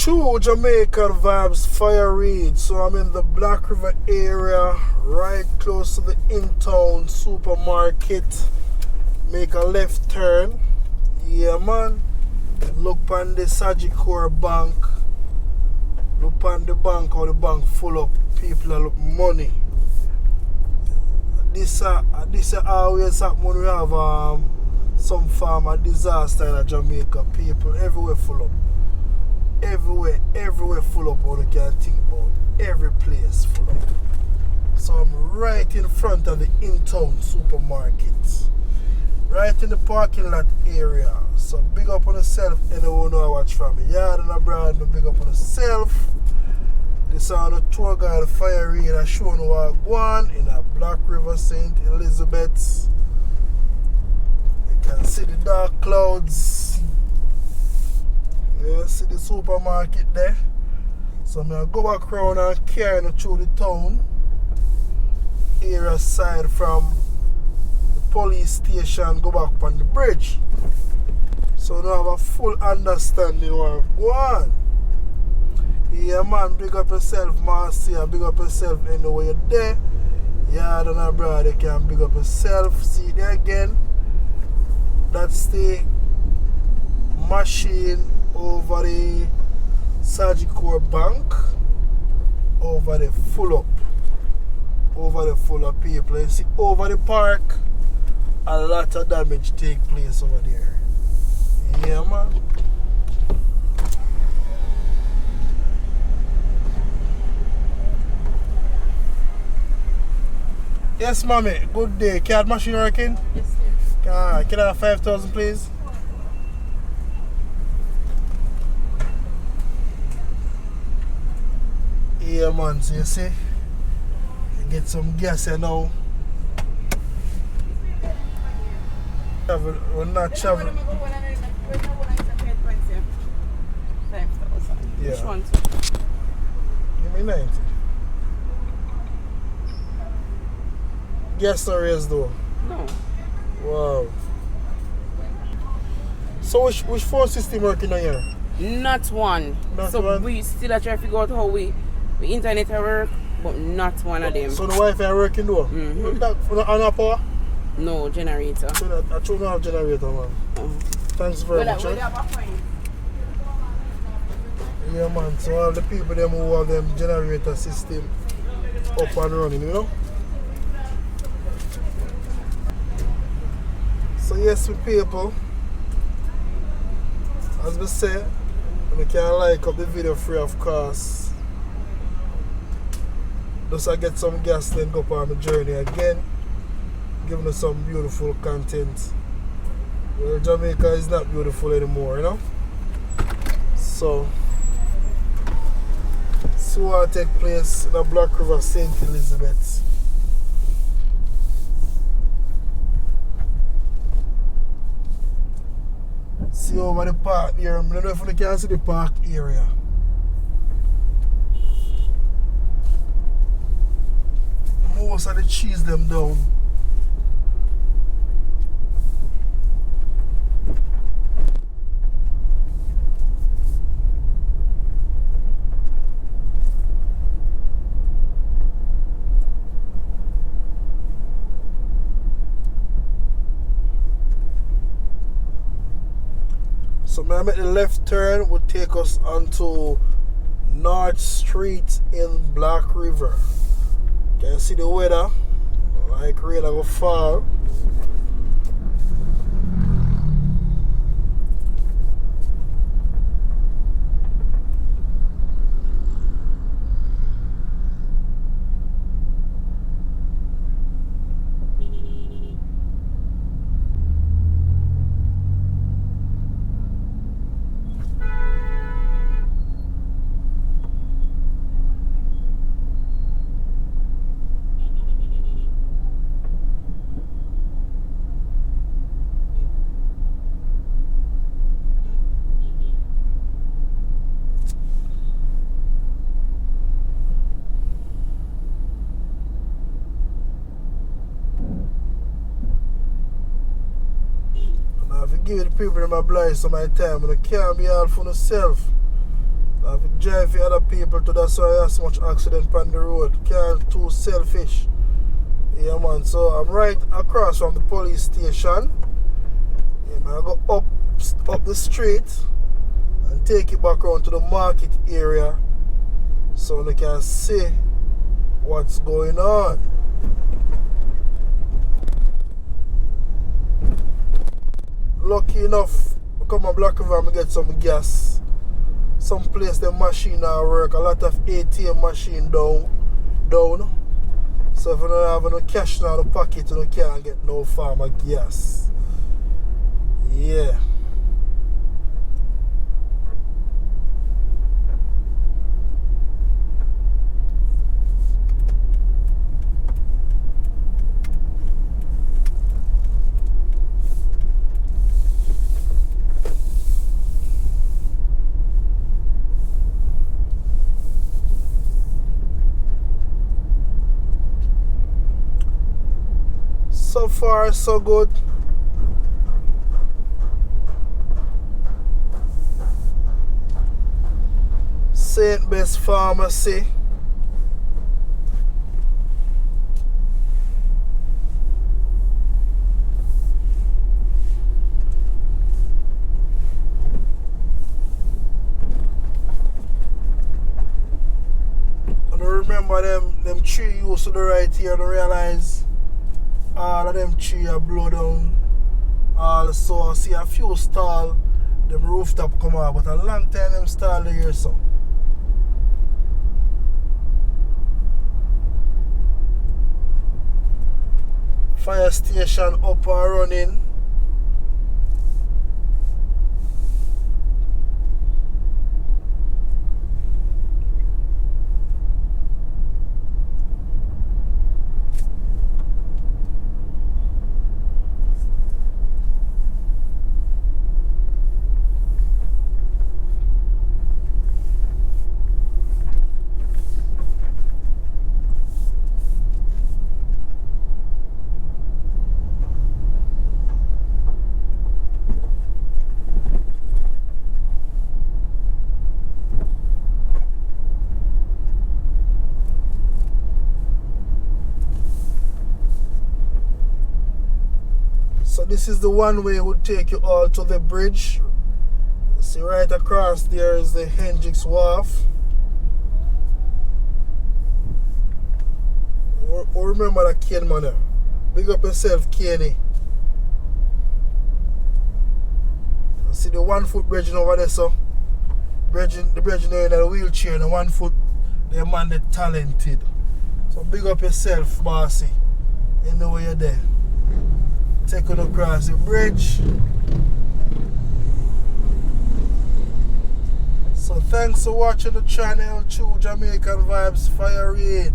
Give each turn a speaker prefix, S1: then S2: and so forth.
S1: True Jamaican Vibes, Fire Reid. So I'm in the Black River area, right close to the in-town supermarket. Make a left turn. Yeah, man. Look on the Sagicor bank. Look on the bank, how the bank full up. People are look money. This always happen when we have some farmer disaster in Jamaica. People everywhere full up. Everywhere full up, all you can think about. Every place full up. So I'm right in front of the in-town supermarket. Right in the parking lot area. So big up on yourself, anyone who watch from me. Yard and abroad, no big up on yourself. This is the tour guide Fire Reid. I show you what I go on in a Black River, St.Elizabeth. You can see the dark clouds. You see the supermarket there. So I'm going to go back around and carry through the town area side from the police station, go back on the bridge. So now I have a full understanding of what go on. Yeah man, big up yourself, Marcia, big up yourself anywhere you're there. Yard and abroad, you can big up yourself. See there again. That's the machine over the Sagicor bank. Over the full up. Over the full of people. You see over the park, a lot of damage take place over there. Yeah man. Yes mommy, good day. Card machine working?
S2: Yes sir.
S1: Can I have 5,000 please? Yeah man, so you see, you get some gas here now. We're not traveling. Yeah.
S2: Which one?
S1: Give me 90. Gas no raise though.
S2: No.
S1: Wow. So which phone system working on here?
S2: Not one.
S1: Not
S2: so
S1: one?
S2: we still try to figure out how we internet work, but not one of them.
S1: So the Wi-Fi working though?
S2: Mm-hmm.
S1: On a power?
S2: No generator.
S1: So that I don't have generator man. Thanks very much. Yeah man, so all the people them who have them generator system up and running, you know? So yes, we people, as we say, we can like up the video free of course. Just I get some gas then go on my journey again, giving us some beautiful content. Well, Jamaica is not beautiful anymore, you know? So, see what take place in the Black River, St.Elizabeth. See over the park here. I don't know if you can see the park area. Most of the trees them down. So when I make the left turn will take us onto North Street in Black River. Can you see the weather? Like rain will fall. Give the people in my blind some of my time, but I can't be all for myself. If you drive for other people too, that's why there's so much accident on the road. Can't too selfish. Yeah man, so I'm right across from the police station. Yeah man, I go up the street and take it back around to the market area so they can see what's going on. Lucky enough, I come a Black River and get some gas. Some place the machine now work, a lot of ATM machine down. So if you don't have no cash in the pocket, you can't get no form of gas. Yeah. So far, so good. St. Best Pharmacy. And I remember them tree used to the right here and I realize all of them trees are blow down. Also, I see a few stall, them rooftop come out, but a long time them stall here so. Fire station up and running. So this is the one way would take you all to the bridge. See right across there is the Hendricks Wharf. Or remember that Kane man there. Big up yourself, Kenny. See the 1 foot bridge over there, so the bridge there in a wheelchair and the 1 foot the man the talented. So big up yourself, bossy. You know where you're there. Take it across the bridge. So thanks for watching the channel, True Jamaican Vibes, Fire Reid.